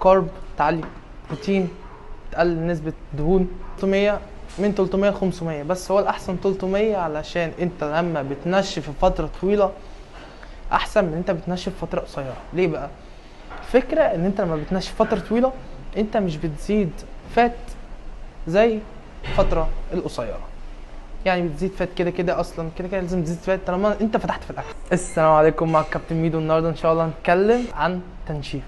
كارب تعلي، بروتين تقلل نسبة دهون. 300 من 300 ل 500، بس هو الأحسن 300 علشان أنت لما بتنشف في فترة طويلة أحسن من أنت بتنشف في فترة قصيرة. ليه بقى؟ الفكرة إن أنت لما بتنشف فترة طويلة أنت مش بتزيد فات زي الفترة القصيرة، يعني بتزيد فات كده كده، اصلا كده كده لازم تزيد فات طالما انت فتحت في الاكل. السلام عليكم، مع الكابتن ميدو. النهارده ان شاء الله هنتكلم عن تنشيف.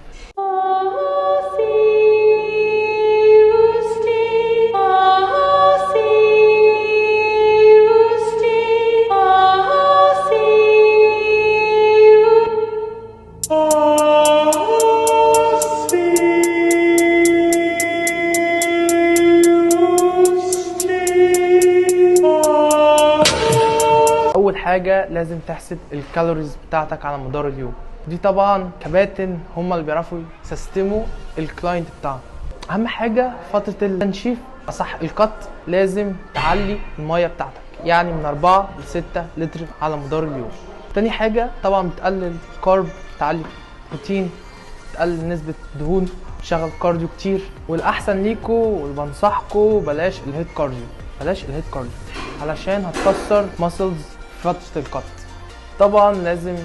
اول حاجه لازم تحسب الكالوريز بتاعتك على مدار اليوم. دي طبعا كباتن هم اللي بيعرفوا يسيستموا الكلاينت بتاعهم. اهم حاجه فتره التنشيف، صح القط، لازم تعلي الميه بتاعتك، يعني من 4 ل 6 لتر على مدار اليوم. تاني حاجه طبعا بتقلل كارب، تعلي بروتين، تقلل نسبه دهون، تشغل كارديو كتير. والاحسن ليكوا واللي بنصحكوا بلاش الهيد كارديو، بلاش الهيد كارديو علشان هتكسر ماسلز فترة القط. طبعا لازم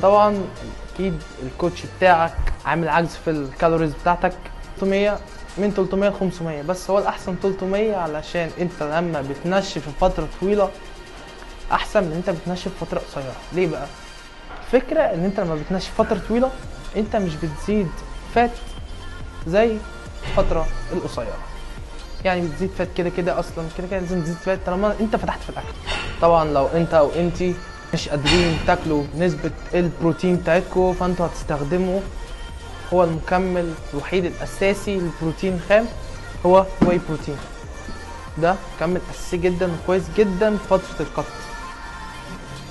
اكيد الكوتش بتاعك عامل عجز في الكالوريز بتاعتك. 300 من 300 ل 500، بس هو الاحسن 300 علشان انت لما بتنشف في فترة طويلة احسن من انت بتنشف في فترة قصيرة. ليه بقى؟ الفكرة ان انت لما بتنشف فترة طويلة انت مش بتزيد فات زي الفترة القصيرة، يعني بتزيد فات كده كده، اصلا كده كده لازم تزيد فات طالما انت فتحت في الاكل. طبعا لو انت او انتي مش قادرين تاكلوا نسبة البروتين بتاعتكم، فانتوا هتستخدموا هو المكمل الوحيد الاساسي للبروتين الخام، هو واي بروتين. ده مكمل اساسي جدا وكويس جدا في فترة القط.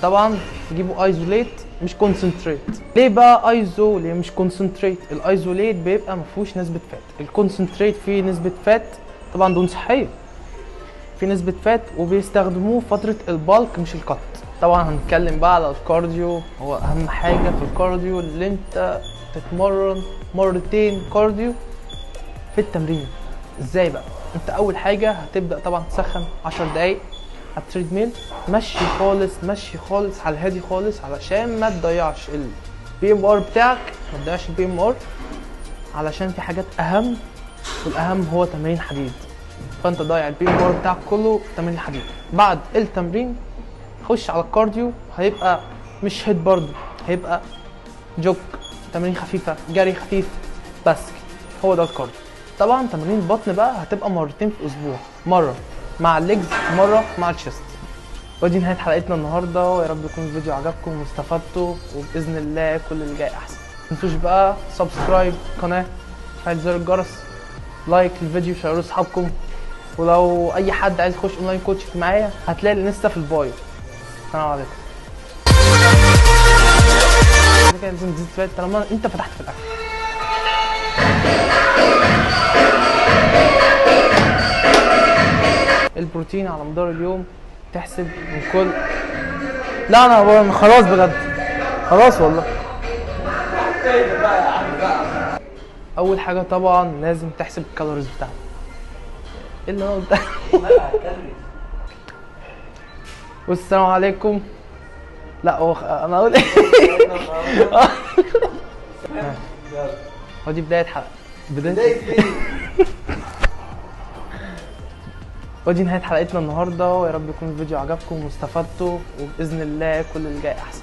طبعا تجيبوا ايزوليت مش كونسنتريت. ليه بقى ايزو؟ ليه مش كونسنتريت؟ الايزوليت بيبقى مفيهوش نسبة فات، الكونسنتريت فيه نسبة فات، طبعا دهون صحية، في نسبة فات، وبيستخدموه فترة البالك مش القط. طبعا هنتكلم بقى على الكارديو. هو اهم حاجة في الكارديو اللي انت تتمرن مرتين كارديو في التمرين. ازاي بقى؟ انت اول حاجة هتبدأ طبعا تسخن 10 دقايق على التريد ميل، مشي خالص، مشي خالص على الهادي خالص، علشان ما تضيعش البي ام ار بتاعك، ما تضيعش البي ام ار، علشان في حاجات اهم، والاهم هو تمرين حديد، فانت ضايع البي ام ار بتاعك كله في تمرين الحديد. بعد التمرين خش على الكارديو، هيبقى مش هيد برضه، هيبقى جوك، تمارين خفيفه، جري خفيف، بس هو ده الكارديو. طبعا تمارين البطن بقى هتبقى مرتين في الاسبوع، مره مع الليجز، مره مع الشيست. ودي نهايه حلقتنا النهارده، ويا رب يكون الفيديو عجبكم واستفدتوا، وباذن الله كل اللي جاي احسن. متنسوش بقى سبسكرايب القناه، فعل زر الجرس، لايك للفيديو، شيروا لاصحابكم. ولو اي حد عايز يخش اونلاين كوتش معايا هتلاقي الانستا في البايو. السلام عليكم. كده لازم تزيد فات طالما انت فتحت في الاكل. البروتين على مدار اليوم تحسب من كل، لا انا خلاص بجد، خلاص والله. اول حاجه طبعا لازم تحسب الكالوريز بتاعتك. ايه اللي انا قلته؟ والسلام عليكم. لا هو انا اقول ايه؟ هو دي بدايه حلقه، بدايه ودي نهايه حلقتنا النهارده، ويا رب يكون الفيديو عجبكم واستفدتوا، وباذن الله كل اللي جاي احسن.